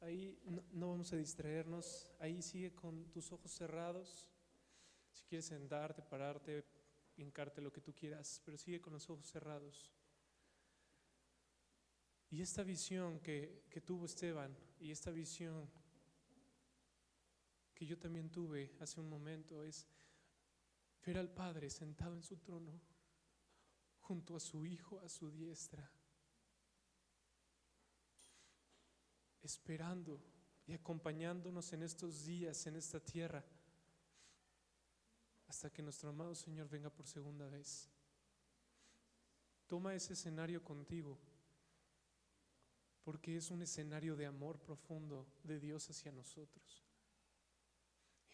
ahí no vamos a distraernos, ahí sigue con tus ojos cerrados. Si quieres sentarte, pararte, hincarte, lo que tú quieras, pero sigue con los ojos cerrados. Y esta visión que tuvo Esteban, y esta visión que yo también tuve hace un momento, es ver al Padre sentado en su trono, junto a su Hijo a su diestra, esperando y acompañándonos en estos días, en esta tierra, hasta que nuestro amado Señor venga por segunda vez. Toma ese escenario contigo, porque es un escenario de amor profundo de Dios hacia nosotros.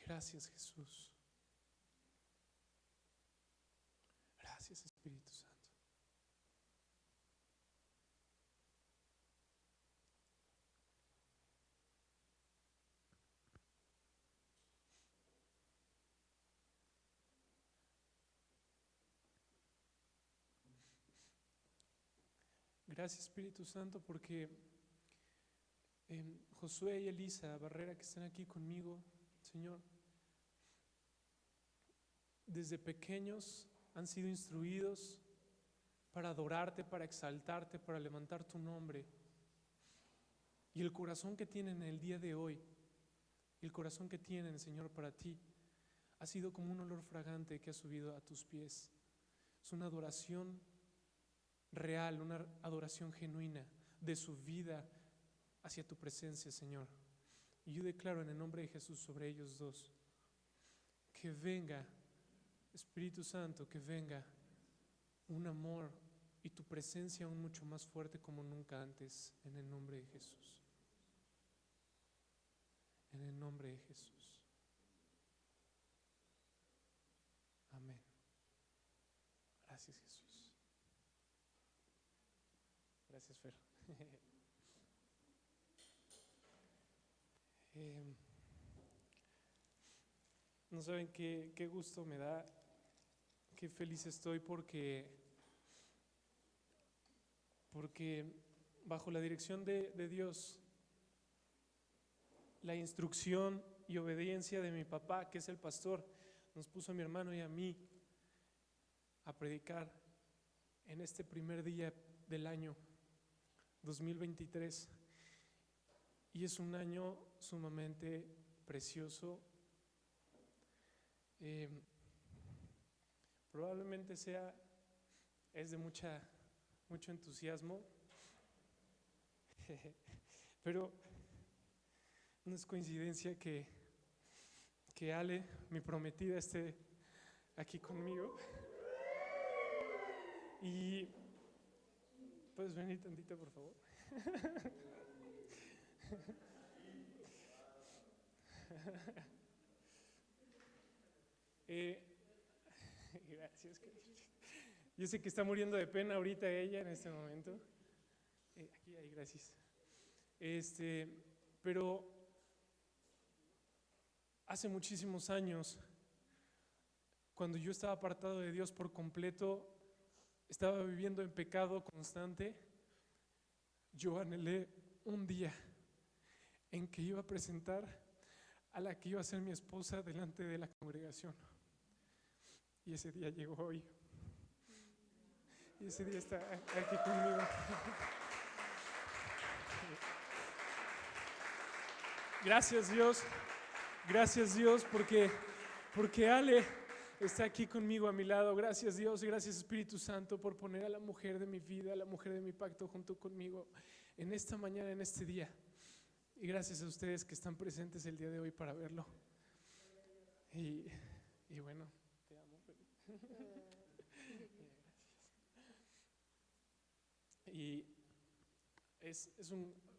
Gracias, Jesús. Gracias, Espíritu Santo. Gracias, Espíritu Santo, porque Josué y Elisa Barrera, que están aquí conmigo, Señor, desde pequeños han sido instruidos para adorarte, para exaltarte, para levantar tu nombre. Y el corazón que tienen el día de hoy, el corazón que tienen, Señor, para ti, ha sido como un olor fragante que ha subido a tus pies. Es una adoración real, una adoración genuina de su vida hacia tu presencia, Señor. Y yo declaro en el nombre de Jesús sobre ellos dos, que venga, Espíritu Santo, que venga un amor y tu presencia aún mucho más fuerte como nunca antes, en el nombre de Jesús. En el nombre de Jesús. Amén. Gracias, Jesús. Gracias, Fer. No saben qué gusto me da, qué feliz estoy porque bajo la dirección de Dios, la instrucción y obediencia de mi papá, que es el pastor, nos puso a mi hermano y a mí a predicar en este primer día del año 2023. Y es un año sumamente precioso. Probablemente es de mucho entusiasmo, pero no es coincidencia que Ale, mi prometida, esté aquí conmigo. Y ¿puedes venir tantito, por favor? Gracias. Yo sé que está muriendo de pena ahorita ella en este momento. Aquí, ahí, gracias. Pero hace muchísimos años, cuando yo estaba apartado de Dios por completo, estaba viviendo en pecado constante, yo anhelé un día en que iba a presentar a la que iba a ser mi esposa delante de la congregación. Y ese día llegó hoy. Y ese día está aquí conmigo. Gracias Dios, porque Ale está aquí conmigo a mi lado. Gracias Dios, gracias Espíritu Santo por poner a la mujer de mi vida, a la mujer de mi pacto junto conmigo en esta mañana, en este día. Y gracias a ustedes que están presentes el día de hoy para verlo. Y bueno, te amo. Y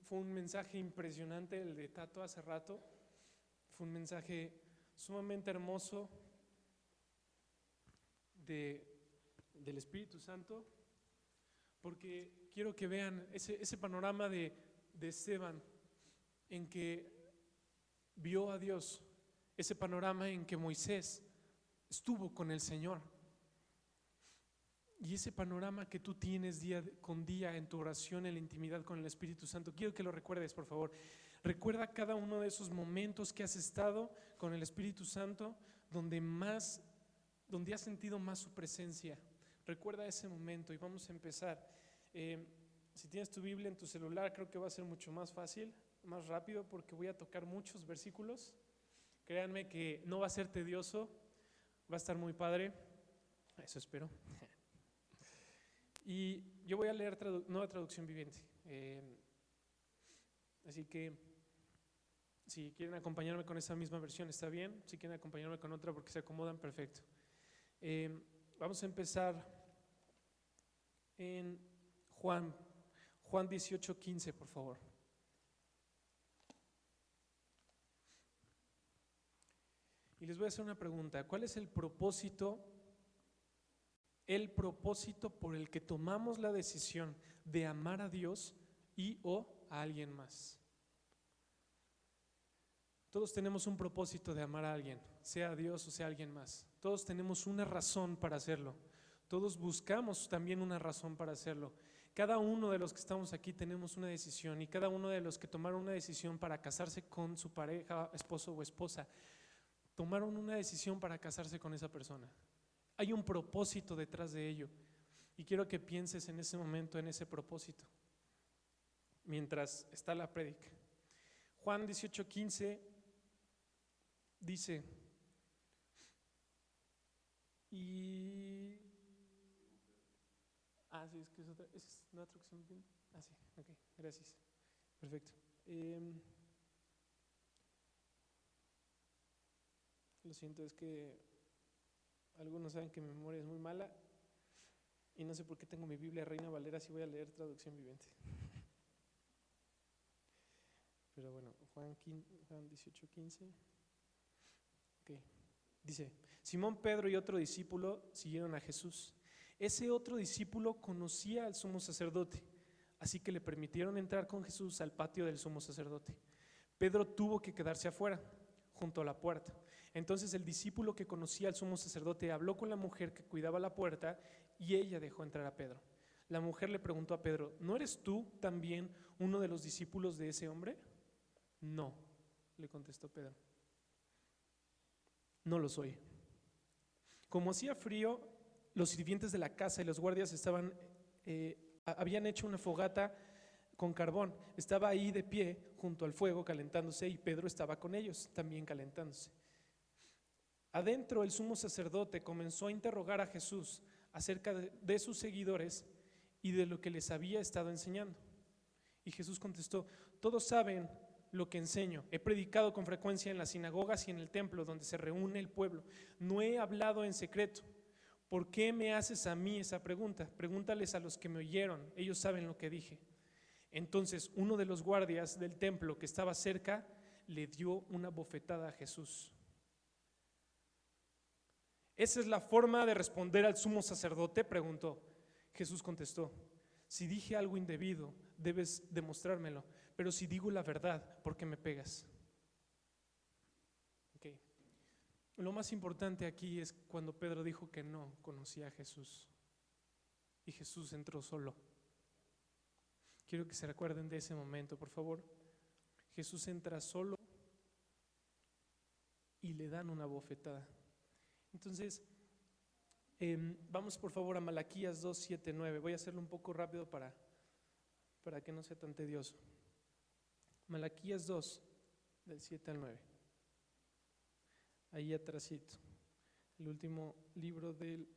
fue un mensaje impresionante el de Tato hace rato. Fue un mensaje sumamente hermoso del Espíritu Santo, porque quiero que vean ese panorama de Esteban, en que vio a Dios, ese panorama en que Moisés estuvo con el Señor. y ese panorama que tú tienes día con día en tu oración, en la intimidad con el Espíritu Santo, quiero que lo recuerdes, por favor. Recuerda cada uno de esos momentos que has estado con el Espíritu Santo donde has sentido más su presencia. Recuerda ese momento y vamos a empezar. Si tienes tu Biblia en tu celular, creo que va a ser mucho más fácil, más rápido, porque voy a tocar muchos versículos. Créanme que no va a ser tedioso, va a estar muy padre, eso espero. Y yo voy a leer Nueva Traducción Viviente. Así que si quieren acompañarme con esa misma versión, está bien. Si quieren acompañarme con otra porque se acomodan, perfecto. Vamos a empezar en Juan 18:15, por favor. Y les voy a hacer una pregunta. ¿Cuál es el propósito por el que tomamos la decisión de amar a Dios y o a alguien más? Todos tenemos un propósito de amar a alguien, sea a Dios o sea a alguien más. Todos tenemos una razón para hacerlo. Todos buscamos también una razón para hacerlo. Cada uno de los que estamos aquí tenemos una decisión, y cada uno de los que tomaron una decisión para casarse con su pareja, esposo o esposa, tomaron una decisión para casarse con esa persona. Hay un propósito detrás de ello, y quiero que pienses en ese momento, en ese propósito, mientras está la prédica. Juan 18:15 dice, sí, es que es otra, ¿es una traducción bien? Sí, ok, gracias, perfecto. Lo siento, es que algunos saben que mi memoria es muy mala y no sé por qué tengo mi Biblia Reina Valera si voy a leer Traducción Viviente. Pero bueno, Juan 18:15. Ok, dice, Simón Pedro y otro discípulo siguieron a Jesús. Ese otro discípulo conocía al sumo sacerdote, así que le permitieron entrar con Jesús al patio del sumo sacerdote. Pedro tuvo que quedarse afuera, junto a la puerta. Entonces el discípulo que conocía al sumo sacerdote habló con la mujer que cuidaba la puerta y ella dejó entrar a Pedro. La mujer le preguntó a Pedro, ¿no eres tú también uno de los discípulos de ese hombre? No, le contestó Pedro, no lo soy. Como hacía frío, los sirvientes de la casa y los guardias habían hecho una fogata con carbón. Estaba ahí de pie junto al fuego calentándose y Pedro estaba con ellos también calentándose. Adentro el sumo sacerdote comenzó a interrogar a Jesús acerca de sus seguidores y de lo que les había estado enseñando. Y Jesús contestó, todos saben lo que enseño. He predicado con frecuencia en las sinagogas y en el templo donde se reúne el pueblo. No he hablado en secreto. ¿Por qué me haces a mí esa pregunta? Pregúntales a los que me oyeron, ellos saben lo que dije. Entonces uno de los guardias del templo que estaba cerca le dio una bofetada a Jesús. ¿Esa es la forma de responder al sumo sacerdote?, preguntó. Jesús contestó, si dije algo indebido, debes demostrármelo, pero si digo la verdad, ¿por qué me pegas? Okay. Lo más importante aquí es cuando Pedro dijo que no conocía a Jesús y Jesús entró solo. Quiero que se recuerden de ese momento, por favor. Jesús entra solo y le dan una bofetada. Entonces, vamos por favor a Malaquías 2, 7, 9. Voy a hacerlo un poco rápido para que no sea tan tedioso. Malaquías 2, del 7 al 9. Ahí atrásito, el último libro del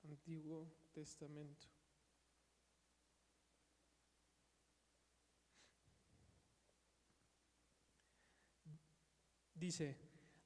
Antiguo Testamento. Dice,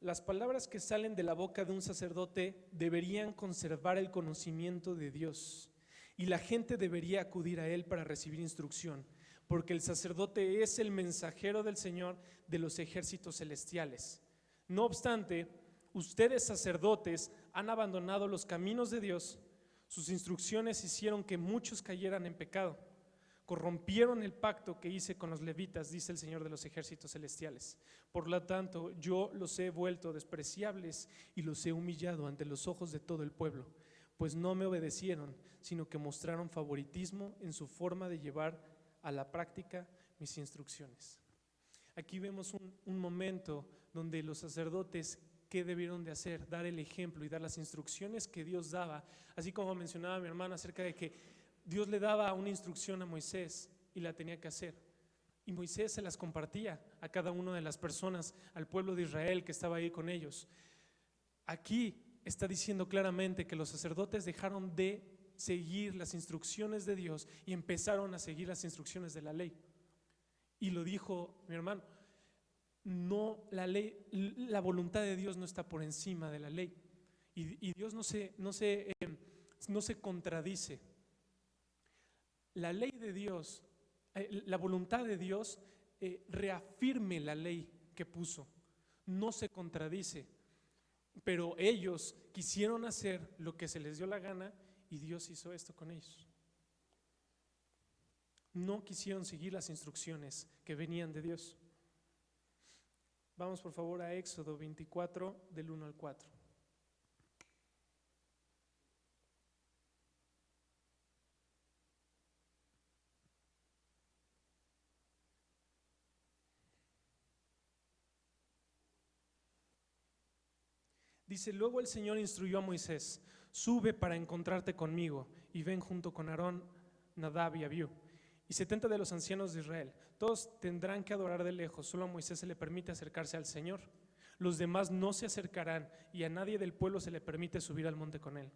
las palabras que salen de la boca de un sacerdote deberían conservar el conocimiento de Dios y la gente debería acudir a él para recibir instrucción, porque el sacerdote es el mensajero del Señor de los ejércitos celestiales. No obstante, ustedes sacerdotes han abandonado los caminos de Dios. Sus instrucciones hicieron que muchos cayeran en pecado. Corrompieron el pacto que hice con los levitas, dice el Señor de los ejércitos celestiales. Por lo tanto, yo los he vuelto despreciables y los he humillado ante los ojos de todo el pueblo. pues no me obedecieron, sino que mostraron favoritismo en su forma de llevar a la práctica mis instrucciones. Aquí vemos un momento donde los sacerdotes, ¿qué debieron de hacer? Dar el ejemplo y dar las instrucciones que Dios daba, así como mencionaba mi hermana acerca de que Dios le daba una instrucción a Moisés y la tenía que hacer. Y Moisés se las compartía a cada una de las personas, al pueblo de Israel que estaba ahí con ellos. Aquí está diciendo claramente que los sacerdotes dejaron de seguir las instrucciones de Dios y empezaron a seguir las instrucciones de la ley. Y lo dijo mi hermano, no, la ley, la voluntad de Dios no está por encima de la ley. Y Dios no se contradice. La ley de Dios, la voluntad de Dios reafirme la ley que puso, no se contradice, pero ellos quisieron hacer lo que se les dio la gana y Dios hizo esto con ellos. No quisieron seguir las instrucciones que venían de Dios. Vamos por favor a Éxodo 24 del 1 al 4. Dice: luego el Señor instruyó a Moisés: sube para encontrarte conmigo y ven junto con Aarón, Nadab y Abiú y 70 de los ancianos de Israel. Todos tendrán que adorar de lejos, solo a Moisés se le permite acercarse al Señor. Los demás no se acercarán y a nadie del pueblo se le permite subir al monte con él.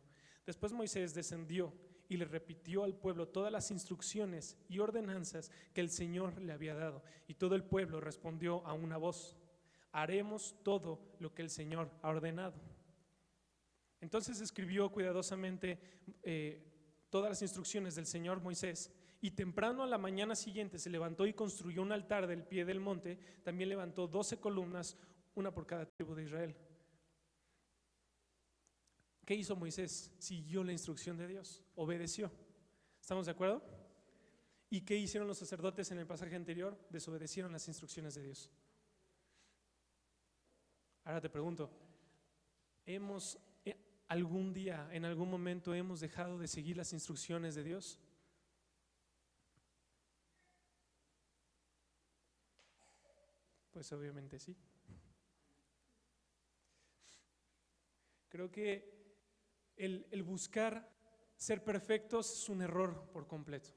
Después Moisés descendió y le repitió al pueblo todas las instrucciones y ordenanzas que el Señor le había dado, y todo el pueblo respondió a una voz: haremos todo lo que el Señor ha ordenado. Entonces escribió cuidadosamente todas las instrucciones del Señor Moisés, y temprano a la mañana siguiente se levantó y construyó un altar del pie del monte. También levantó 12 columnas, una por cada tribu de Israel. ¿Qué hizo Moisés? Siguió la instrucción de Dios, obedeció. ¿Estamos de acuerdo? ¿Y qué hicieron los sacerdotes en el pasaje anterior? Desobedecieron las instrucciones de Dios. Ahora te pregunto, ¿hemos algún día, en algún momento, hemos dejado de seguir las instrucciones de Dios? Pues obviamente sí. Creo que el buscar ser perfectos es un error por completo.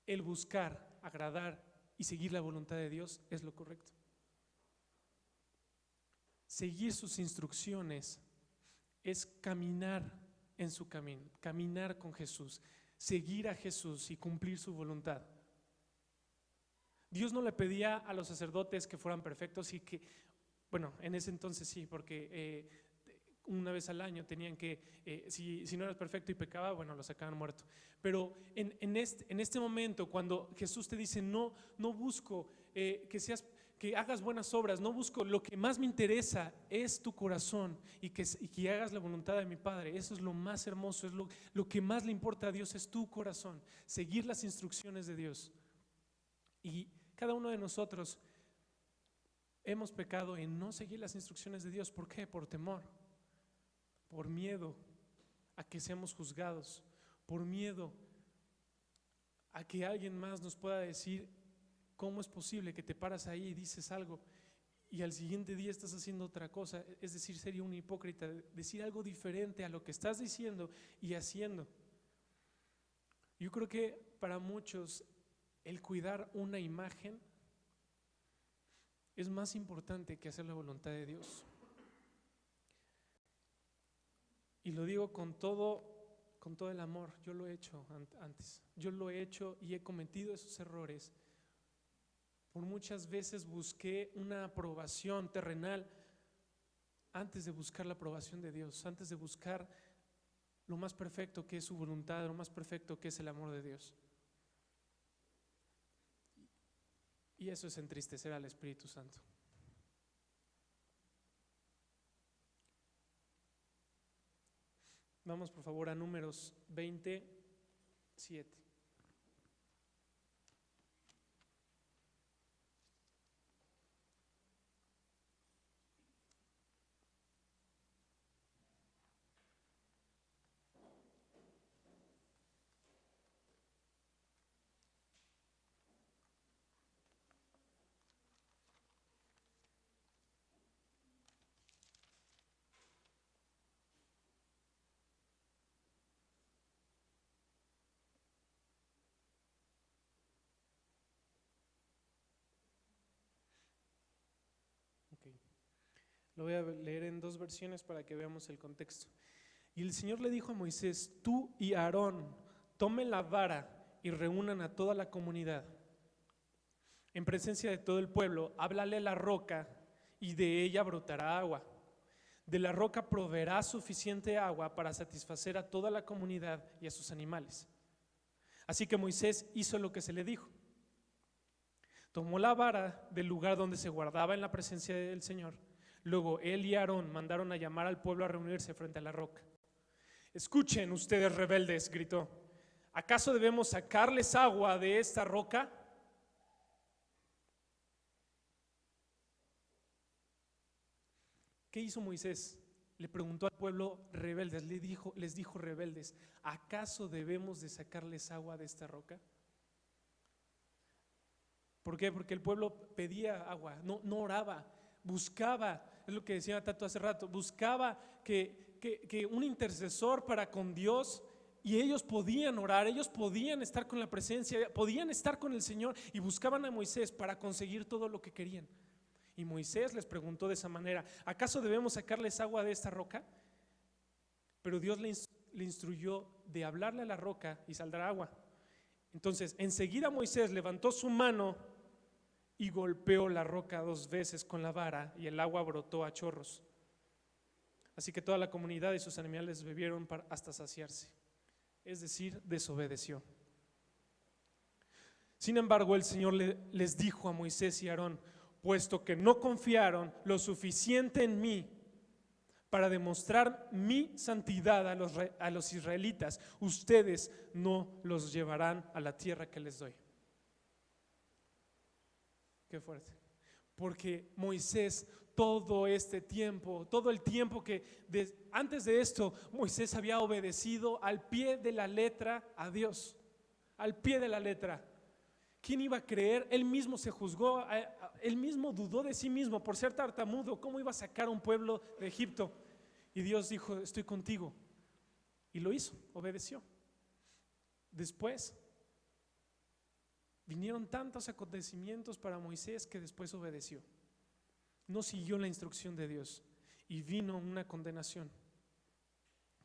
El buscar agradar y seguir la voluntad de Dios es lo correcto. Seguir sus instrucciones es caminar en su camino, caminar con Jesús, seguir a Jesús y cumplir su voluntad. Dios no le pedía a los sacerdotes que fueran perfectos y que, bueno, en ese entonces sí, porque una vez al año tenían que, si no eras perfecto y pecaba, bueno, lo sacaban muerto. Pero en este momento, cuando Jesús te dice: no busco que hagas buenas obras, no busco, lo que más me interesa es tu corazón y que hagas la voluntad de mi Padre. Eso es lo más hermoso, es lo que más le importa a Dios, es tu corazón, seguir las instrucciones de Dios. Y cada uno de nosotros hemos pecado en no seguir las instrucciones de Dios. ¿Por qué? Por temor, por miedo a que seamos juzgados, por miedo a que alguien más nos pueda decir: ¿cómo es posible que te paras ahí y dices algo y al siguiente día estás haciendo otra cosa? Es decir, sería un hipócrita decir algo diferente a lo que estás diciendo y haciendo. Yo creo que para muchos el cuidar una imagen es más importante que hacer la voluntad de Dios. Y lo digo con todo el amor. Yo lo he hecho antes. Yo lo he hecho y he cometido esos errores. Por muchas veces busqué una aprobación terrenal antes de buscar la aprobación de Dios, antes de buscar lo más perfecto que es su voluntad, lo más perfecto que es el amor de Dios. Y eso es entristecer al Espíritu Santo. Vamos por favor a Números 27. Lo voy a leer en dos versiones para que veamos el contexto. Y el Señor le dijo a Moisés: tú y Aarón tomen la vara y reúnan a toda la comunidad. En presencia de todo el pueblo, háblale a la roca y de ella brotará agua. De la roca proveerá suficiente agua para satisfacer a toda la comunidad y a sus animales. Así que Moisés hizo lo que se le dijo. Tomó la vara del lugar donde se guardaba en la presencia del Señor. Luego él y Aarón mandaron a llamar al pueblo a reunirse frente a la roca. Escuchen ustedes rebeldes, gritó. ¿Acaso debemos sacarles agua de esta roca? ¿Qué hizo Moisés? Le preguntó al pueblo rebeldes, les dijo rebeldes, ¿acaso debemos de sacarles agua de esta roca? ¿Por qué? Porque el pueblo pedía agua, no oraba, buscaba, es lo que decía Tato hace rato, buscaba que un intercesor para con Dios, y ellos podían orar, ellos podían estar con la presencia, podían estar con el Señor, y buscaban a Moisés para conseguir todo lo que querían. Y Moisés les preguntó de esa manera: ¿acaso debemos sacarles agua de esta roca? Pero Dios le instruyó de hablarle a la roca y saldrá agua. Entonces enseguida Moisés levantó su mano y golpeó la roca 2 veces con la vara, y el agua brotó a chorros. Así que toda la comunidad y sus animales bebieron hasta saciarse, es decir, desobedeció. Sin embargo, el Señor les dijo a Moisés y a Aarón: puesto que no confiaron lo suficiente en mí para demostrar mi santidad a los israelitas, ustedes no los llevarán a la tierra que les doy. Qué fuerte. Porque Moisés, todo este tiempo, todo el tiempo antes de esto, Moisés había obedecido al pie de la letra a Dios, al pie de la letra. ¿Quién iba a creer? Él mismo se juzgó, él mismo dudó de sí mismo por ser tartamudo. ¿Cómo iba a sacar a un pueblo de Egipto? Y Dios dijo: estoy contigo. Y lo hizo, obedeció. Después vinieron tantos acontecimientos para Moisés que después obedeció. No siguió la instrucción de Dios y vino una condenación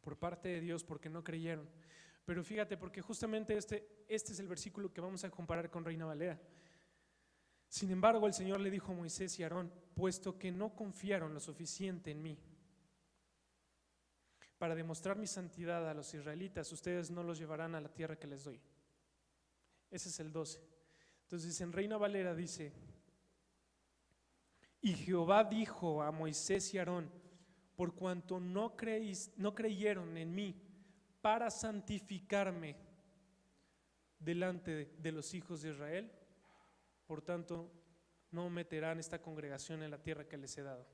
por parte de Dios porque no creyeron. Pero fíjate, porque justamente este es el versículo que vamos a comparar con Reina Valera. Sin embargo, el Señor le dijo a Moisés y a Aarón: puesto que no confiaron lo suficiente en mí para demostrar mi santidad a los israelitas, ustedes no los llevarán a la tierra que les doy. Ese es el 12. Entonces en Reina Valera dice: y Jehová dijo a Moisés y a Aarón: por cuanto no creyeron en mí para santificarme delante de los hijos de Israel, por tanto no meterán esta congregación en la tierra que les he dado.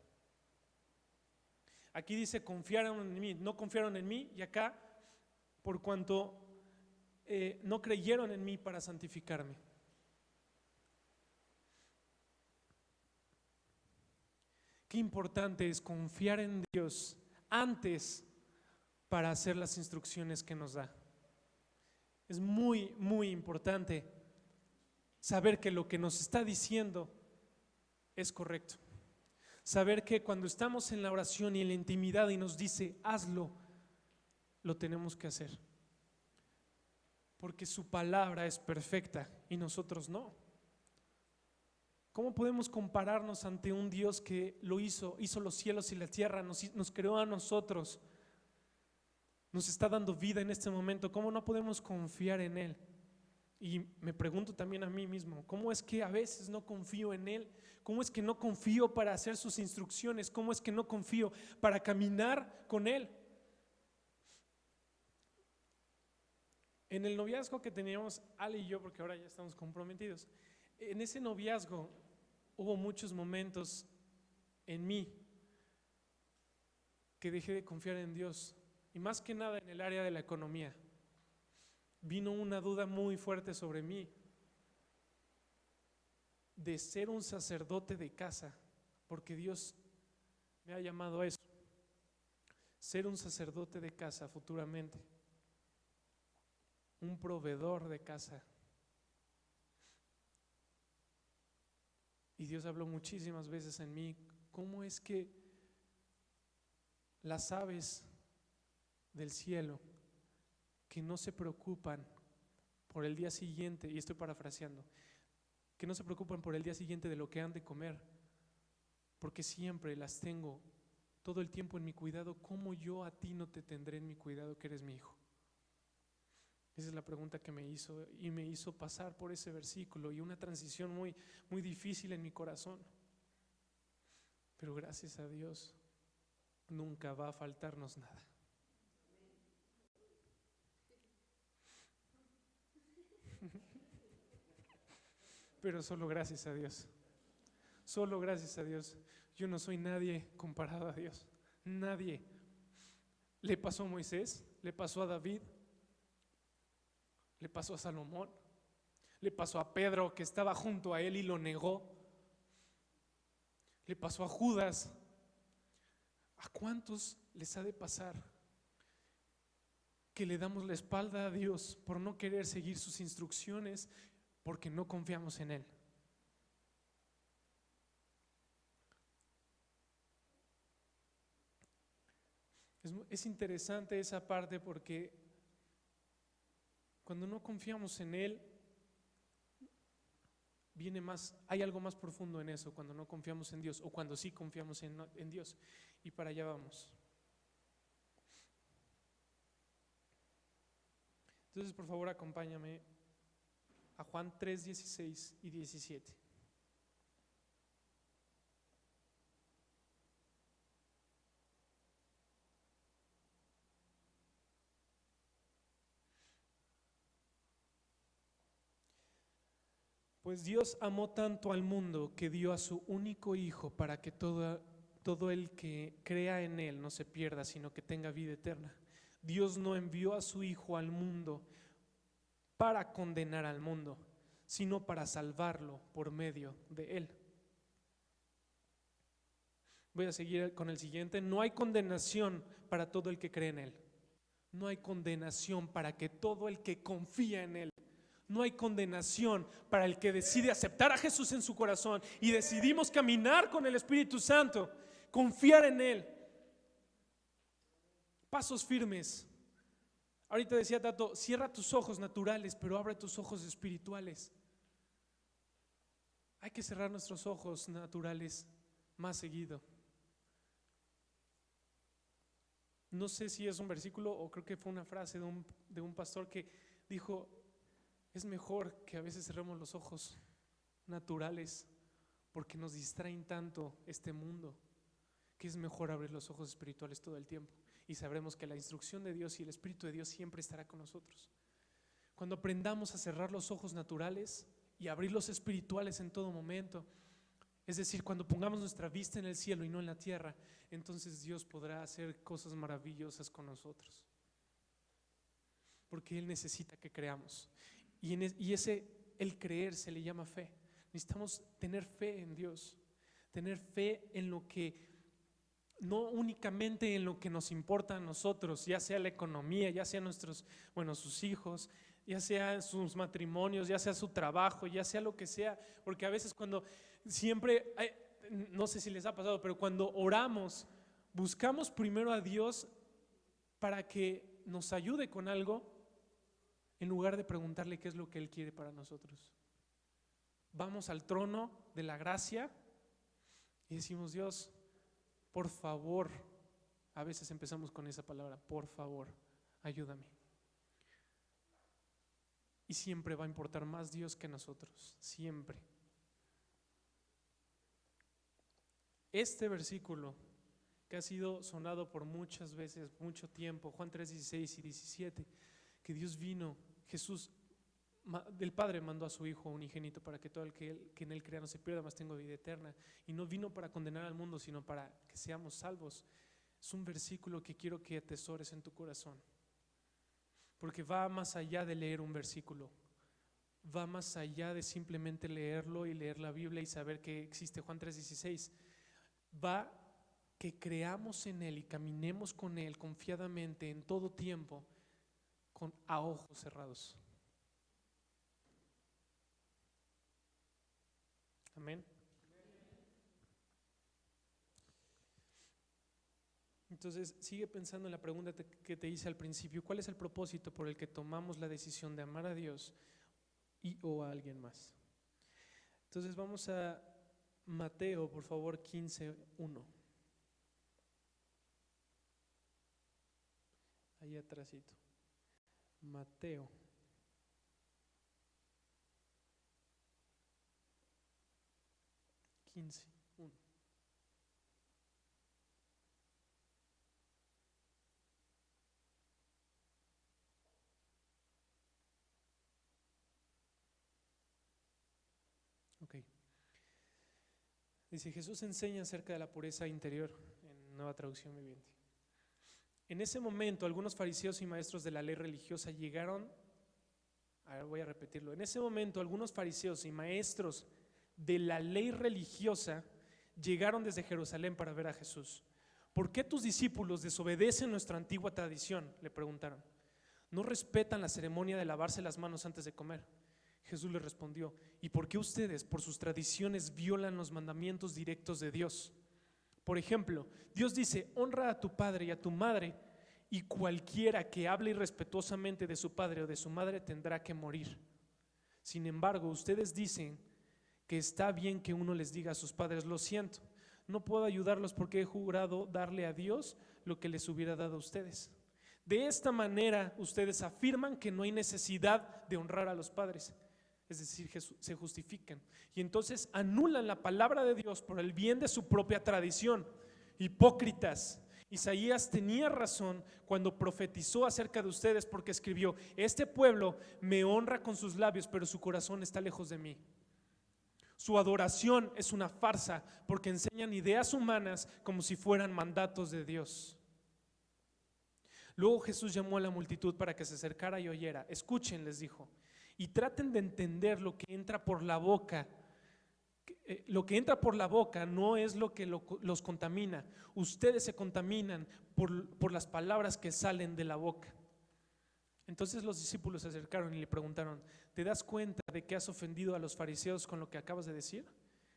Aquí dice: confiaron en mí, no confiaron en mí, y acá: por cuanto no creyeron en mí para santificarme. Qué importante es confiar en Dios antes para hacer las instrucciones que nos da. Es muy, muy importante saber que lo que nos está diciendo es correcto. Saber que cuando estamos en la oración y en la intimidad y nos dice hazlo, lo tenemos que hacer. Porque su palabra es perfecta y nosotros no. ¿Cómo podemos compararnos ante un Dios que lo hizo los cielos y la tierra, nos creó a nosotros, nos está dando vida en este momento? ¿Cómo no podemos confiar en Él? Y me pregunto también a mí mismo: ¿cómo es que a veces no confío en Él? ¿Cómo es que no confío para hacer sus instrucciones? ¿Cómo es que no confío para caminar con Él? En el noviazgo que teníamos Ale y yo, porque ahora ya estamos comprometidos, en ese noviazgo hubo muchos momentos en mí que dejé de confiar en Dios, y más que nada en el área de la economía. Vino una duda muy fuerte sobre mí de ser un sacerdote de casa, porque Dios me ha llamado a eso, ser un sacerdote de casa futuramente, un proveedor de casa. Y Dios habló muchísimas veces en mí: ¿cómo es que las aves del cielo que no se preocupan por el día siguiente, y estoy parafraseando, que no se preocupan por el día siguiente de lo que han de comer, porque siempre las tengo todo el tiempo en mi cuidado, ¿cómo yo a ti no te tendré en mi cuidado que eres mi hijo? Esa es la pregunta que me hizo, y me hizo pasar por ese versículo y una transición muy, muy difícil en mi corazón. Pero gracias a Dios, nunca va a faltarnos nada. Pero solo gracias a Dios. Solo gracias a Dios. Yo no soy nadie comparado a Dios. Nadie. Le pasó a Moisés, le pasó a David, le pasó a Salomón, le pasó a Pedro que estaba junto a él y lo negó. Le pasó a Judas. ¿A cuántos les ha de pasar que le damos la espalda a Dios por no querer seguir sus instrucciones porque no confiamos en Él? Es interesante esa parte porque cuando no confiamos en Él, viene más, hay algo más profundo en eso, cuando no confiamos en Dios o cuando sí confiamos en Dios. Y para allá vamos. Entonces, por favor, acompáñame a Juan 3, 16 y 17. Pues Dios amó tanto al mundo que dio a su único Hijo para que todo el que crea en Él no se pierda, sino que tenga vida eterna. Dios no envió a su Hijo al mundo para condenar al mundo, sino para salvarlo por medio de Él. Voy a seguir con el siguiente. No hay condenación para todo el que cree en Él. No hay condenación para que todo el que confía en Él. No hay condenación para el que decide aceptar a Jesús en su corazón y decidimos caminar con el Espíritu Santo, confiar en Él. Pasos firmes. Ahorita decía Tato, cierra tus ojos naturales, pero abre tus ojos espirituales. Hay que cerrar nuestros ojos naturales más seguido. No sé si es un versículo o creo que fue una frase de un pastor que dijo: es mejor que a veces cerremos los ojos naturales porque nos distraen tanto este mundo, que es mejor abrir los ojos espirituales todo el tiempo y sabremos que la instrucción de Dios y el Espíritu de Dios siempre estará con nosotros. Cuando aprendamos a cerrar los ojos naturales y abrir los espirituales en todo momento, es decir, cuando pongamos nuestra vista en el cielo y no en la tierra, entonces Dios podrá hacer cosas maravillosas con nosotros, porque Él necesita que creamos. Y el creer se le llama fe. Necesitamos tener fe en Dios, tener fe en lo que, no únicamente en lo que nos importa a nosotros, ya sea la economía, ya sea sus hijos, ya sea sus matrimonios, ya sea su trabajo, ya sea lo que sea, porque a veces no sé si les ha pasado, pero cuando oramos, buscamos primero a Dios para que nos ayude con algo, en lugar de preguntarle qué es lo que Él quiere para nosotros. Vamos al trono de la gracia y decimos: Dios, por favor. A veces empezamos con esa palabra: por favor, ayúdame. Y siempre va a importar más Dios que nosotros, siempre. Este versículo que ha sido sonado por muchas veces, mucho tiempo, Juan 3, 16 y 17, que Dios vino, Jesús, del Padre mandó a su Hijo unigénito para que todo el que en Él crea no se pierda, mas tenga vida eterna. Y no vino para condenar al mundo, sino para que seamos salvos. Es un versículo que quiero que atesores en tu corazón, porque va más allá de leer un versículo, va más allá de simplemente leerlo y leer la Biblia y saber que existe Juan 3:16. Va que creamos en Él y caminemos con Él confiadamente en todo tiempo, a ojos cerrados. Amén. Entonces, sigue pensando en la pregunta que te hice al principio. ¿Cuál es el propósito por el que tomamos la decisión de amar a Dios y o a alguien más? Entonces, vamos a Mateo, por favor, 15:1. Ahí atrásito. Mateo. Quince. Ok. Dice, Jesús enseña acerca de la pureza interior en Nueva Traducción Viviente. En ese momento, algunos fariseos y maestros de la ley religiosa llegaron, a ver, voy a repetirlo. En ese momento, algunos fariseos y maestros de la ley religiosa llegaron desde Jerusalén para ver a Jesús. ¿Por qué tus discípulos desobedecen nuestra antigua tradición?, le preguntaron. ¿No respetan la ceremonia de lavarse las manos antes de comer? Jesús les respondió, ¿y por qué ustedes, por sus tradiciones, violan los mandamientos directos de Dios? Por ejemplo, Dios dice, honra a tu padre y a tu madre, y cualquiera que hable irrespetuosamente de su padre o de su madre tendrá que morir. Sin embargo, ustedes dicen que está bien que uno les diga a sus padres, lo siento, no puedo ayudarlos porque he jurado darle a Dios lo que les hubiera dado a ustedes. De esta manera, ustedes afirman que no hay necesidad de honrar a los padres. Es decir, se justifican y entonces anulan la palabra de Dios por el bien de su propia tradición. Hipócritas. Isaías tenía razón cuando profetizó acerca de ustedes, porque escribió, este pueblo me honra con sus labios, pero su corazón está lejos de mí. Su adoración es una farsa, porque enseñan ideas humanas como si fueran mandatos de Dios. Luego Jesús llamó a la multitud para que se acercara y oyera. Escuchen, les dijo, y traten de entender lo que entra por la boca. Lo que entra por la boca no es lo que los contamina. Ustedes se contaminan por las palabras que salen de la boca. Entonces los discípulos se acercaron y le preguntaron, ¿te das cuenta de que has ofendido a los fariseos con lo que acabas de decir?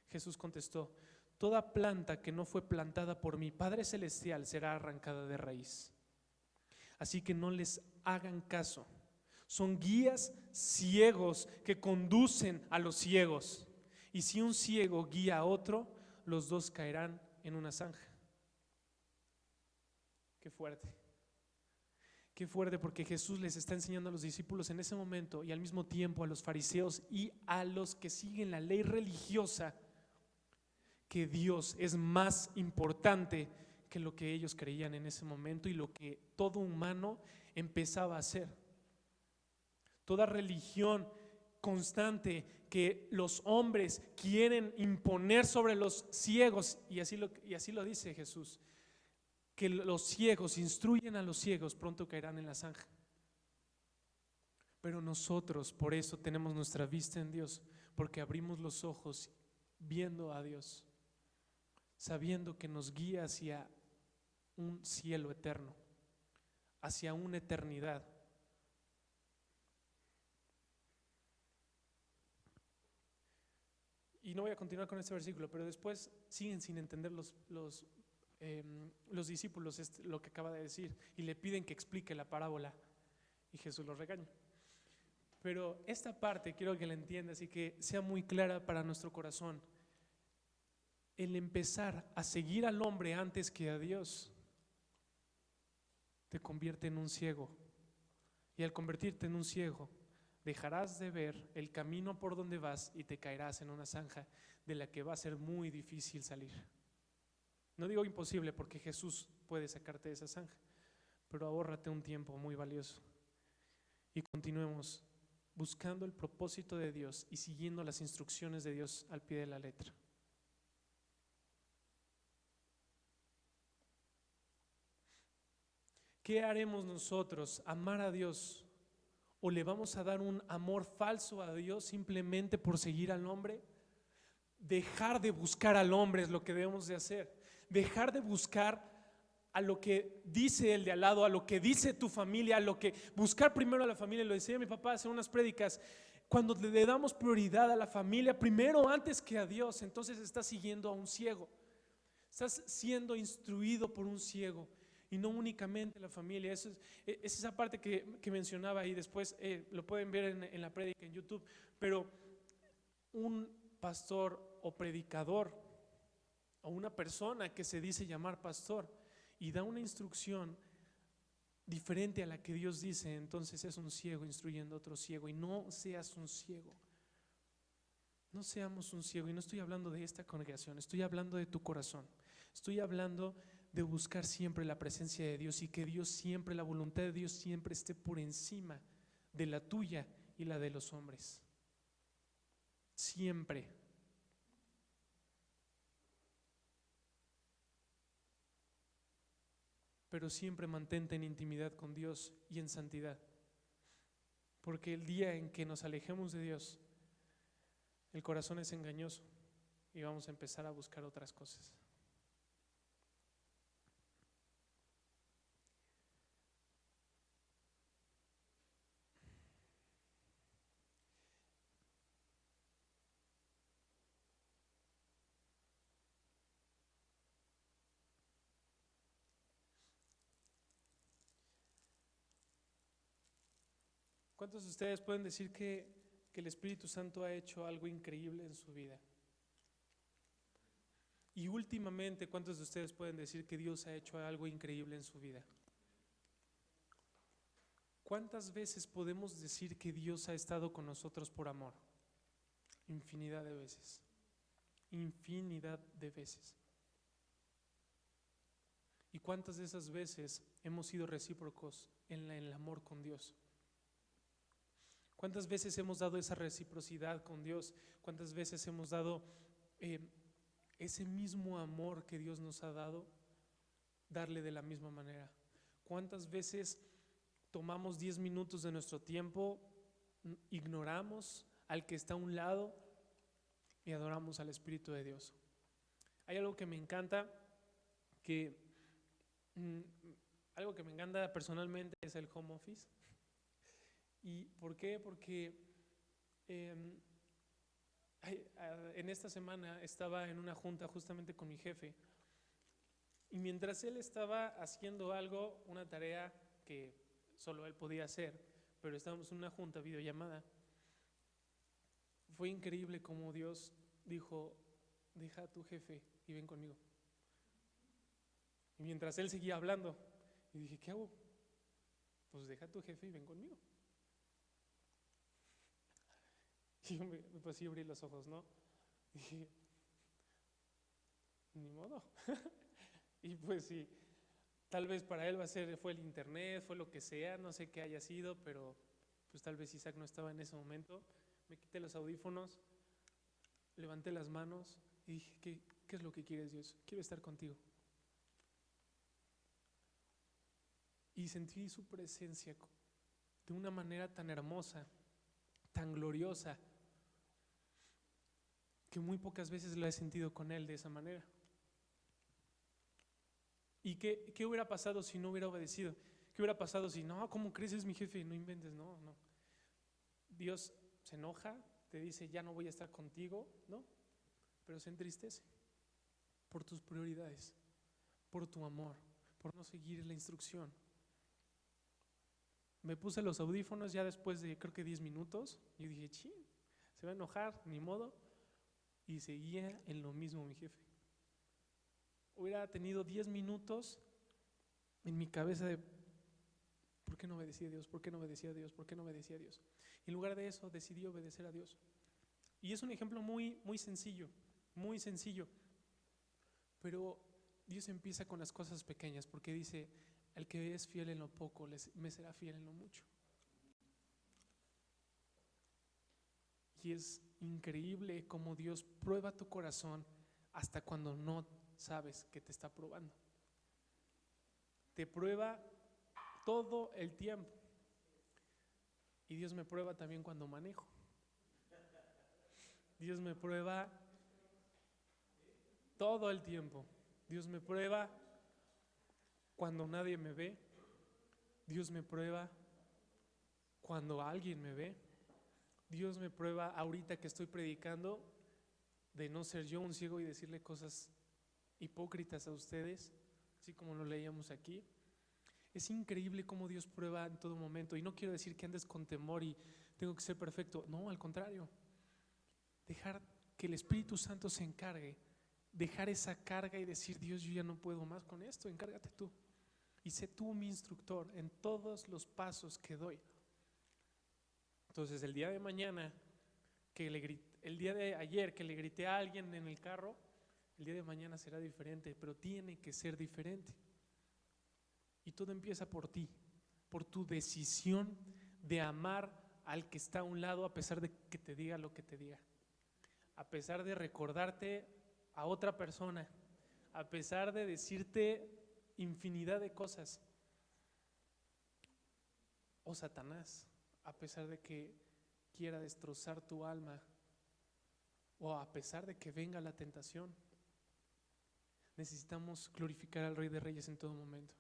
Jesús contestó, toda planta que no fue plantada por mi Padre Celestial será arrancada de raíz. Así que no les hagan caso. Son guías ciegos que conducen a los ciegos. Y si un ciego guía a otro, los dos caerán en una zanja. Qué fuerte. Qué fuerte, porque Jesús les está enseñando a los discípulos en ese momento y al mismo tiempo a los fariseos y a los que siguen la ley religiosa que Dios es más importante que lo que ellos creían en ese momento y lo que todo humano empezaba a hacer. Toda religión constante que los hombres quieren imponer sobre los ciegos, y así lo dice Jesús, que los ciegos instruyen a los ciegos, pronto caerán en la zanja. Pero nosotros por eso tenemos nuestra vista en Dios, porque abrimos los ojos viendo a Dios, sabiendo que nos guía hacia un cielo eterno, hacia una eternidad. Y no voy a continuar con este versículo, pero después siguen sin entender los discípulos lo que acaba de decir y le piden que explique la parábola y Jesús los regaña. Pero esta parte quiero que la entiendas y que sea muy clara para nuestro corazón. El empezar a seguir al hombre antes que a Dios te convierte en un ciego, y al convertirte en un ciego dejarás de ver el camino por donde vas y te caerás en una zanja de la que va a ser muy difícil salir. No digo imposible, porque Jesús puede sacarte de esa zanja, pero ahórrate un tiempo muy valioso y continuemos buscando el propósito de Dios y siguiendo las instrucciones de Dios al pie de la letra. ¿Qué haremos nosotros? ¿Amar a Dios? ¿O le vamos a dar un amor falso a Dios simplemente por seguir al hombre? Dejar de buscar al hombre es lo que debemos de hacer. Dejar de buscar a lo que dice el de al lado, a lo que dice tu familia, buscar primero a la familia. Lo decía mi papá hace unas prédicas, cuando le damos prioridad a la familia primero antes que a Dios, entonces estás siguiendo a un ciego, estás siendo instruido por un ciego. Y no únicamente la familia, es esa parte que mencionaba ahí, después lo pueden ver en la prédica en YouTube, pero un pastor o predicador o una persona que se dice llamar pastor y da una instrucción diferente a la que Dios dice, entonces es un ciego instruyendo a otro ciego. Y no seas un ciego, no seamos un ciego. Y no estoy hablando de esta congregación, estoy hablando de tu corazón, estoy hablando de buscar siempre la presencia de Dios y que Dios siempre, la voluntad de Dios siempre esté por encima de la tuya y la de los hombres, siempre. Pero siempre mantente en intimidad con Dios y en santidad, porque el día en que nos alejemos de Dios, el corazón es engañoso y vamos a empezar a buscar otras cosas. ¿Cuántos de ustedes pueden decir que el Espíritu Santo ha hecho algo increíble en su vida? Y últimamente, ¿cuántos de ustedes pueden decir que Dios ha hecho algo increíble en su vida? ¿Cuántas veces podemos decir que Dios ha estado con nosotros por amor? Infinidad de veces. Infinidad de veces. ¿Y cuántas de esas veces hemos sido recíprocos en el amor con Dios? ¿Cuántas veces hemos dado esa reciprocidad con Dios? ¿Cuántas veces hemos dado ese mismo amor que Dios nos ha dado, darle de la misma manera? ¿Cuántas veces tomamos 10 minutos de nuestro tiempo, ignoramos al que está a un lado y adoramos al Espíritu de Dios? Hay algo que me encanta, algo que me encanta personalmente es el home office. ¿Y por qué? Porque en esta semana estaba en una junta justamente con mi jefe y mientras él estaba haciendo algo, una tarea que solo él podía hacer, pero estábamos en una junta videollamada, fue increíble como Dios dijo: deja a tu jefe y ven conmigo. Y mientras él seguía hablando, y dije: ¿qué hago? Pues deja a tu jefe y ven conmigo. Y yo pues sí abrí los ojos, ¿no? Y dije: ni modo. Y pues sí, tal vez para él fue el internet, fue lo que sea, no sé qué haya sido, pero pues tal vez Isaac no estaba en ese momento. Me quité los audífonos, levanté las manos y dije: ¿qué es lo que quieres, Dios? Quiero estar contigo. Y sentí su presencia de una manera tan hermosa, tan gloriosa, que muy pocas veces lo he sentido con él de esa manera. ¿Y qué hubiera pasado si no hubiera obedecido? ¿Qué hubiera pasado si no? ¿Cómo crees? Es mi jefe, no inventes. No. Dios se enoja, te dice: ya no voy a estar contigo, ¿no? Pero se entristece por tus prioridades, por tu amor, por no seguir la instrucción. Me puse los audífonos ya después de creo que 10 minutos y dije: sí, se va a enojar, ni modo. Y seguía en lo mismo mi jefe. Hubiera tenido 10 minutos en mi cabeza de ¿por qué no obedecía a Dios? ¿Por qué no obedecía a Dios? ¿Por qué no obedecía a Dios? Y en lugar de eso decidí obedecer a Dios. Y es un ejemplo muy, muy sencillo, muy sencillo. Pero Dios empieza con las cosas pequeñas, porque dice: el que es fiel en lo poco, me será fiel en lo mucho. Y es increíble cómo Dios prueba tu corazón hasta cuando no sabes que te está probando. Te prueba todo el tiempo. Y Dios me prueba también cuando manejo. Dios me prueba todo el tiempo. Dios me prueba cuando nadie me ve. Dios me prueba cuando alguien me ve. Dios me prueba ahorita que estoy predicando, de no ser yo un ciego y decirle cosas hipócritas a ustedes, así como lo leíamos aquí. Es increíble cómo Dios prueba en todo momento. Y no quiero decir que andes con temor y tengo que ser perfecto. No, al contrario. Dejar que el Espíritu Santo se encargue. Dejar esa carga y decir, Dios, yo ya no puedo más con esto, encárgate tú. Y sé tú mi instructor en todos los pasos que doy. Entonces el día de mañana, el día de ayer que le grité a alguien en el carro, el día de mañana será diferente, pero tiene que ser diferente. Y todo empieza por ti, por tu decisión de amar al que está a un lado a pesar de que te diga lo que te diga, a pesar de recordarte a otra persona, a pesar de decirte infinidad de cosas, o Satanás, a pesar de que quiera destrozar tu alma, o a pesar de que venga la tentación. Necesitamos glorificar al Rey de Reyes en todo momento.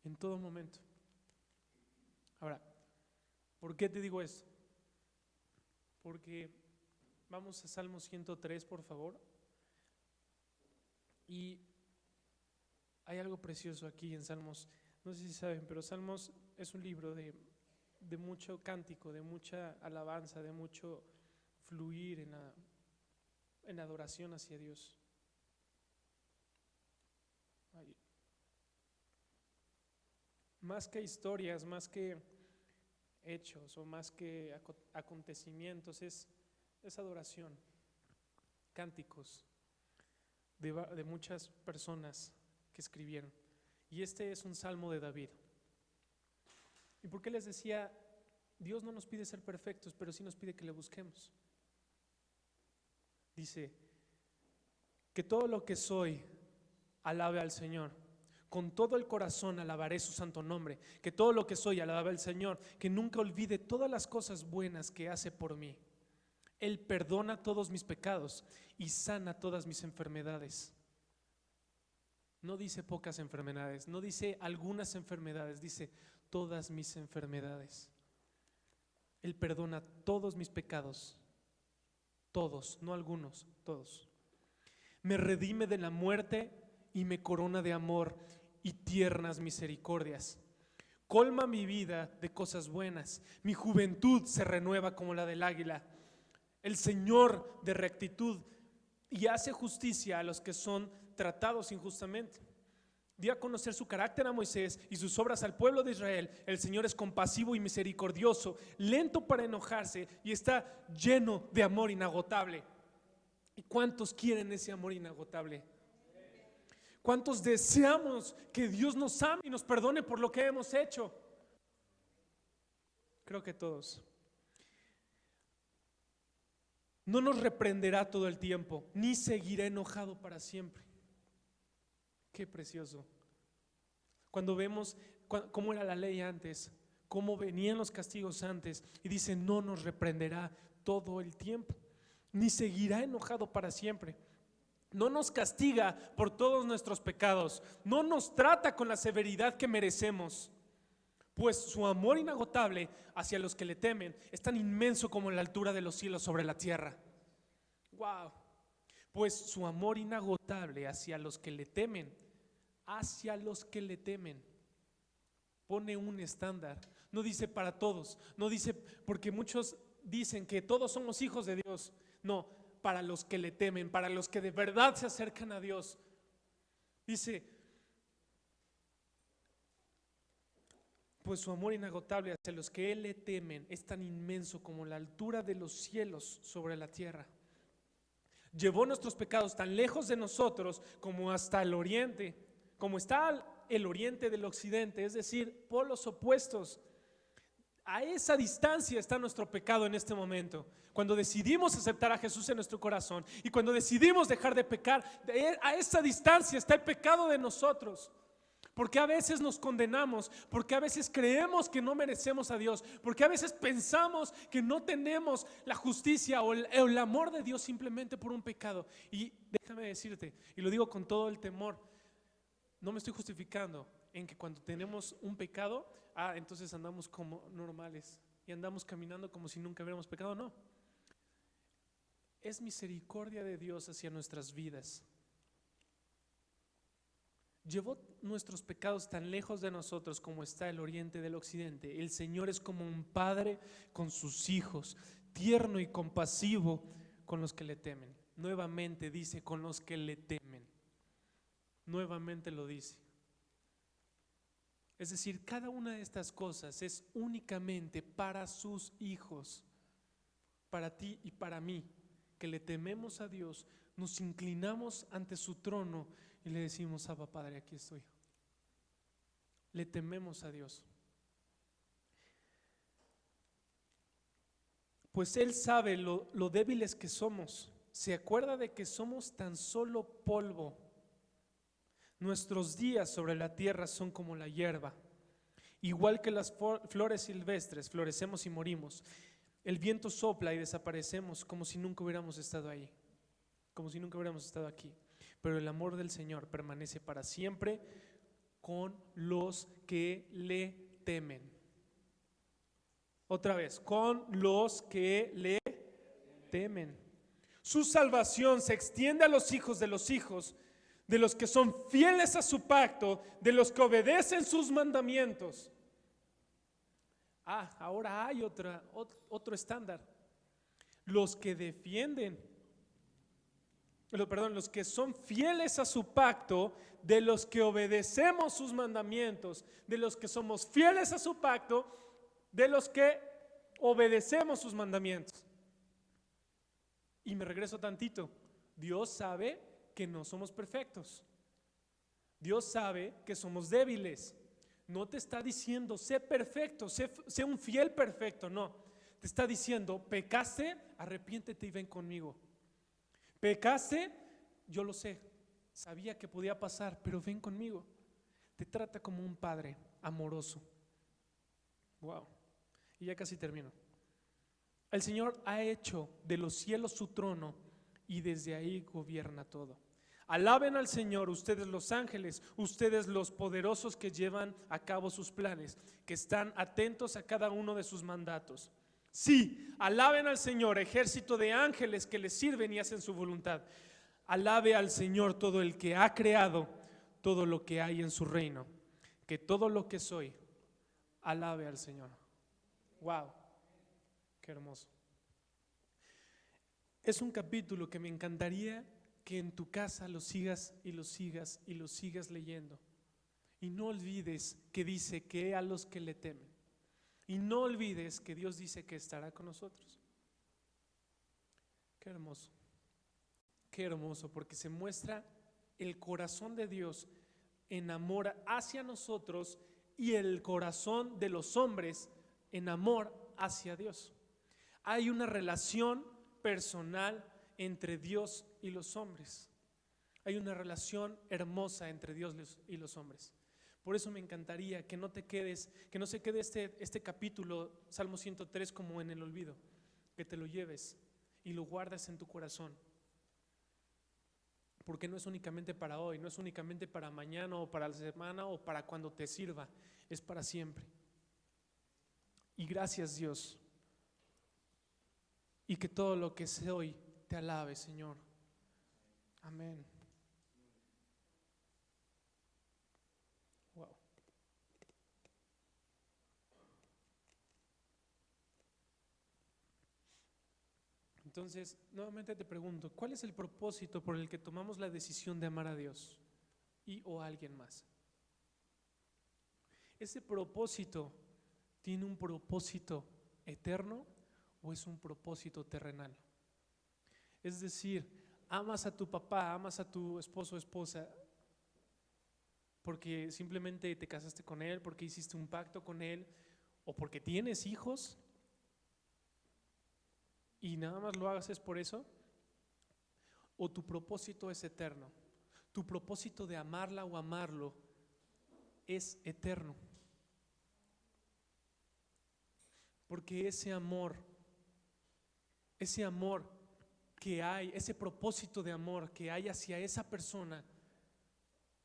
En todo momento. Ahora, ¿por qué te digo esto? Porque vamos a Salmo 103, por favor. Y hay algo precioso aquí en Salmos. No sé si saben, pero Salmos es un libro de mucho cántico, de mucha alabanza, de mucho fluir en adoración hacia Dios. Más que historias, más que hechos o más que acontecimientos, es adoración, cánticos de muchas personas que escribieron. Y este es un salmo de David. ¿Y por qué les decía? Dios no nos pide ser perfectos, pero sí nos pide que le busquemos. Dice, que todo lo que soy alabe al Señor. Con todo el corazón alabaré su santo nombre. Que todo lo que soy alabe al Señor. Que nunca olvide todas las cosas buenas que hace por mí. Él perdona todos mis pecados y sana todas mis enfermedades. No dice pocas enfermedades, no dice algunas enfermedades, dice todas mis enfermedades. Él perdona todos mis pecados, todos, no algunos, todos. Me redime de la muerte y me corona de amor y tiernas misericordias. Colma mi vida de cosas buenas, mi juventud se renueva como la del águila. El Señor de rectitud y hace justicia a los que son tratados injustamente. Dio a conocer su carácter a Moisés y sus obras al pueblo de Israel. El Señor es compasivo y misericordioso, lento para enojarse y está lleno de amor inagotable. ¿Y cuántos quieren ese amor inagotable? ¿Cuántos deseamos que Dios nos ame y nos perdone por lo que hemos hecho? Creo que todos. No nos reprenderá todo el tiempo, ni seguirá enojado para siempre. Qué precioso. Cuando vemos cómo era la ley antes, cómo venían los castigos antes, y dice, no nos reprenderá todo el tiempo, ni seguirá enojado para siempre. No nos castiga por todos nuestros pecados, no nos trata con la severidad que merecemos, pues su amor inagotable hacia los que le temen es tan inmenso como la altura de los cielos sobre la tierra. Wow. Pues su amor inagotable hacia los que le temen, pone un estándar. No dice para todos, no dice, porque muchos dicen que todos somos hijos de Dios. No, para los que le temen, para los que de verdad se acercan a Dios. Dice, pues su amor inagotable hacia los que le temen es tan inmenso como la altura de los cielos sobre la tierra. Llevó nuestros pecados tan lejos de nosotros como hasta el oriente, como está el oriente del occidente, es decir, polos opuestos. A esa distancia está nuestro pecado en este momento. Cuando decidimos aceptar a Jesús en nuestro corazón y cuando decidimos dejar de pecar, a esa distancia está el pecado de nosotros. Porque a veces nos condenamos, porque a veces creemos que no merecemos a Dios, porque a veces pensamos que no tenemos la justicia o el amor de Dios simplemente por un pecado. Y déjame decirte, y lo digo con todo el temor, no me estoy justificando en que cuando tenemos un pecado, entonces andamos como normales y andamos caminando como si nunca hubiéramos pecado. No, es misericordia de Dios hacia nuestras vidas. Llevó nuestros pecados tan lejos de nosotros como está el oriente del occidente, el Señor es como un padre con sus hijos, tierno y compasivo con los que le temen. Nuevamente dice, con los que le temen. Nuevamente lo dice. Es decir, cada una de estas cosas es únicamente para sus hijos, para ti y para mí, que le tememos a Dios, nos inclinamos ante su trono y le decimos: Abba Padre, aquí estoy. Le tememos a Dios. Pues Él sabe lo débiles que somos. Se acuerda de que somos tan solo polvo. Nuestros días sobre la tierra son como la hierba. Igual que las flores silvestres, florecemos y morimos. El viento sopla y desaparecemos como si nunca hubiéramos estado ahí, como si nunca hubiéramos estado aquí. Pero el amor del Señor permanece para siempre con los que le temen. Otra vez, con los que le temen. Su salvación se extiende a los hijos, de los que son fieles a su pacto, de los que obedecen sus mandamientos. Ahora hay otro estándar. Los que defienden, los que son fieles a su pacto, de los que obedecemos sus mandamientos, de los que somos fieles a su pacto, de los que obedecemos sus mandamientos. Y me regreso tantito. Dios sabe que no somos perfectos. Dios sabe que somos débiles. No te está diciendo sé perfecto, sé un fiel perfecto, no. Te está diciendo pecaste, arrepiéntete y ven conmigo. Pecaste, yo lo sé, sabía que podía pasar, pero ven conmigo. Te trata como un padre amoroso. Wow. Y ya casi termino. El Señor ha hecho de los cielos su trono y desde ahí gobierna todo. Alaben al Señor, ustedes los ángeles, ustedes los poderosos que llevan a cabo sus planes, que están atentos a cada uno de sus mandatos. Sí, alaben al Señor, ejército de ángeles que le sirven y hacen su voluntad. Alabe al Señor todo el que ha creado todo lo que hay en su reino. Que todo lo que soy, alabe al Señor. Wow, qué hermoso. Es un capítulo que me encantaría que en tu casa lo sigas y lo sigas y lo sigas leyendo. Y no olvides que dice que a los que le temen. Y no olvides que Dios dice que estará con nosotros. Qué hermoso, porque se muestra el corazón de Dios en amor hacia nosotros y el corazón de los hombres en amor hacia Dios. Hay una relación personal entre Dios y los hombres. Hay una relación hermosa entre Dios y los hombres. Por eso me encantaría que no se quede este capítulo, Salmo 103, como en el olvido, que te lo lleves y lo guardes en tu corazón. Porque no es únicamente para hoy, no es únicamente para mañana o para la semana o para cuando te sirva, es para siempre. Y gracias, Dios. Y que todo lo que soy te alabe, Señor. Amén. Wow. Entonces, nuevamente te pregunto, ¿cuál es el propósito por el que tomamos la decisión de amar a Dios o a alguien más? ¿Ese propósito tiene un propósito eterno o es un propósito terrenal? Es decir, amas a tu papá, amas a tu esposo o esposa porque simplemente te casaste con él, porque hiciste un pacto con él o porque tienes hijos y nada más lo hagas es por eso, o tu propósito es eterno. Tu propósito de amarla o amarlo es eterno. Porque ese amor que hay, ese propósito de amor que hay hacia esa persona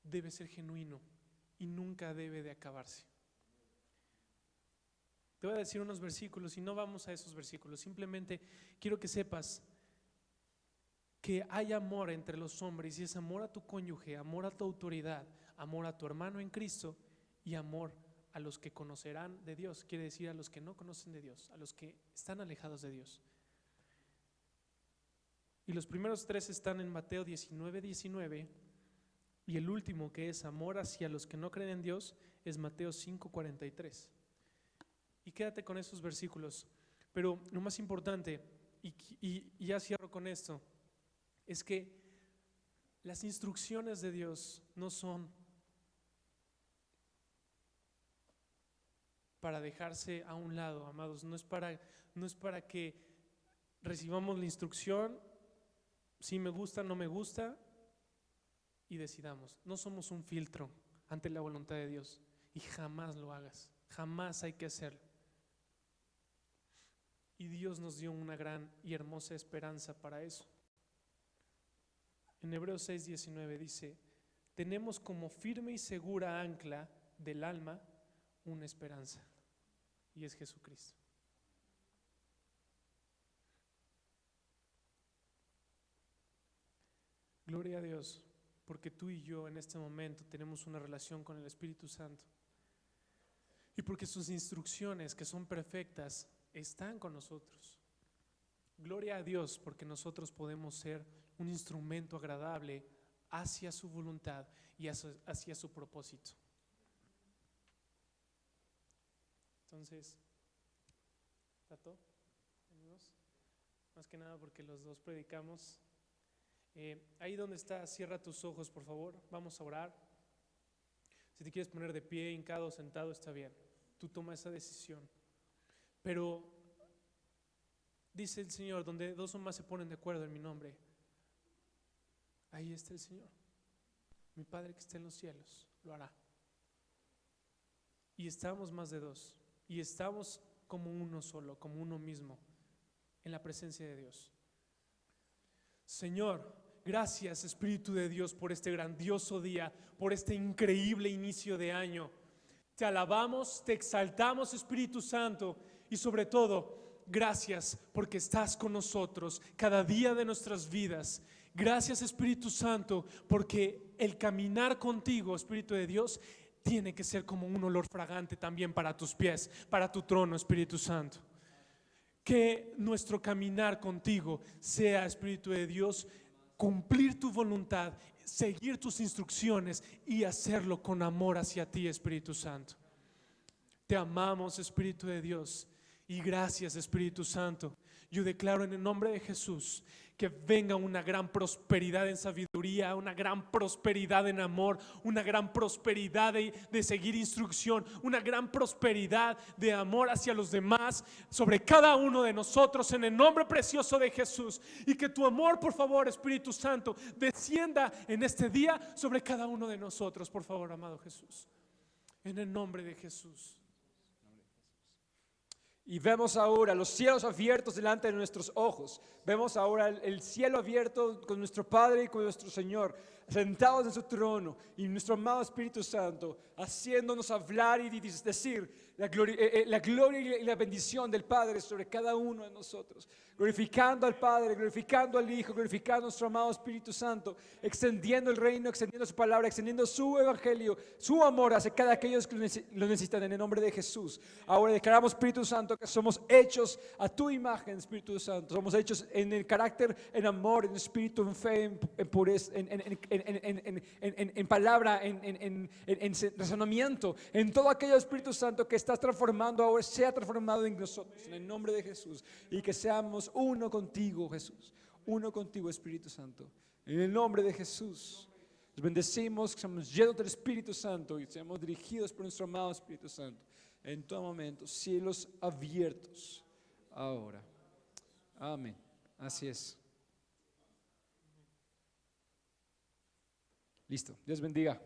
debe ser genuino y nunca debe de acabarse. Te voy a decir unos versículos y no vamos a esos versículos, simplemente quiero que sepas que hay amor entre los hombres y es amor a tu cónyuge, amor a tu autoridad, amor a tu hermano en Cristo y amor a los que conocerán de Dios, quiere decir a los que no conocen de Dios, a los que están alejados de Dios. Y los primeros tres están en Mateo 19:19, y el último, que es amor hacia los que no creen en Dios, es Mateo 5:43. Y quédate con esos versículos. Pero lo más importante, y ya cierro con esto, es que las instrucciones de Dios no son para dejarse a un lado, amados. No es para que recibamos la instrucción, si me gusta, no me gusta, y decidamos. No somos un filtro ante la voluntad de Dios, y jamás lo hagas, jamás hay que hacerlo. Y Dios nos dio una gran y hermosa esperanza para eso. En Hebreos 6:19 dice: tenemos como firme y segura ancla del alma una esperanza, y es Jesucristo. Gloria a Dios, porque tú y yo en este momento tenemos una relación con el Espíritu Santo, y porque sus instrucciones, que son perfectas, están con nosotros. Gloria a Dios, porque nosotros podemos ser un instrumento agradable hacia su voluntad y hacia su propósito. Entonces, ¿Tato? ¿Amigos? Más que nada porque los dos predicamos. Ahí donde estás, cierra tus ojos, por favor. Vamos a orar. Si te quieres poner de pie, hincado o sentado, está bien. Tú toma esa decisión. Pero dice el Señor: donde dos o más se ponen de acuerdo en mi nombre, ahí está el Señor. Mi Padre que está en los cielos lo hará. Y estamos más de dos, y estamos como uno solo, como uno mismo, en la presencia de Dios. Señor, gracias, Espíritu de Dios, por este grandioso día, por este increíble inicio de año. Te alabamos, te exaltamos, Espíritu Santo, y sobre todo, gracias porque estás con nosotros cada día de nuestras vidas. Gracias, Espíritu Santo, porque el caminar contigo, Espíritu de Dios, tiene que ser como un olor fragante también para tus pies, para tu trono, Espíritu Santo. Que nuestro caminar contigo sea, Espíritu de Dios, cumplir tu voluntad, seguir tus instrucciones y hacerlo con amor hacia ti, Espíritu Santo. Te amamos, Espíritu de Dios, y gracias, Espíritu Santo. Yo declaro en el nombre de Jesús que venga una gran prosperidad en sabiduría, una gran prosperidad en amor, una gran prosperidad de seguir instrucción, una gran prosperidad de amor hacia los demás, sobre cada uno de nosotros, en el nombre precioso de Jesús. Y que tu amor, por favor, Espíritu Santo, descienda en este día sobre cada uno de nosotros, por favor, amado Jesús, en el nombre de Jesús. Y vemos ahora los cielos abiertos delante de nuestros ojos. Vemos ahora el cielo abierto con nuestro Padre y con nuestro Señor, sentados en su trono, y nuestro amado Espíritu Santo haciéndonos hablar y decir la gloria y la bendición del Padre sobre cada uno de nosotros, glorificando al Padre, glorificando al Hijo, glorificando a nuestro amado Espíritu Santo, extendiendo el reino, extendiendo su palabra, extendiendo su evangelio, su amor hacia cada aquellos que lo necesitan, en el nombre de Jesús. Ahora declaramos, Espíritu Santo, que somos hechos a tu imagen, Espíritu Santo. Somos hechos en el carácter, en amor, en espíritu, en fe, en pureza, en palabra, en razonamiento, en todo aquello, Espíritu Santo, que estás transformando ahora, sea transformado en nosotros, en el nombre de Jesús, y que seamos uno contigo, Jesús, uno contigo, Espíritu Santo, en el nombre de Jesús. Nos bendecimos, que seamos llenos del Espíritu Santo y seamos dirigidos por nuestro amado Espíritu Santo en todo momento. Cielos abiertos ahora. Amén. Así es. Listo. Dios bendiga.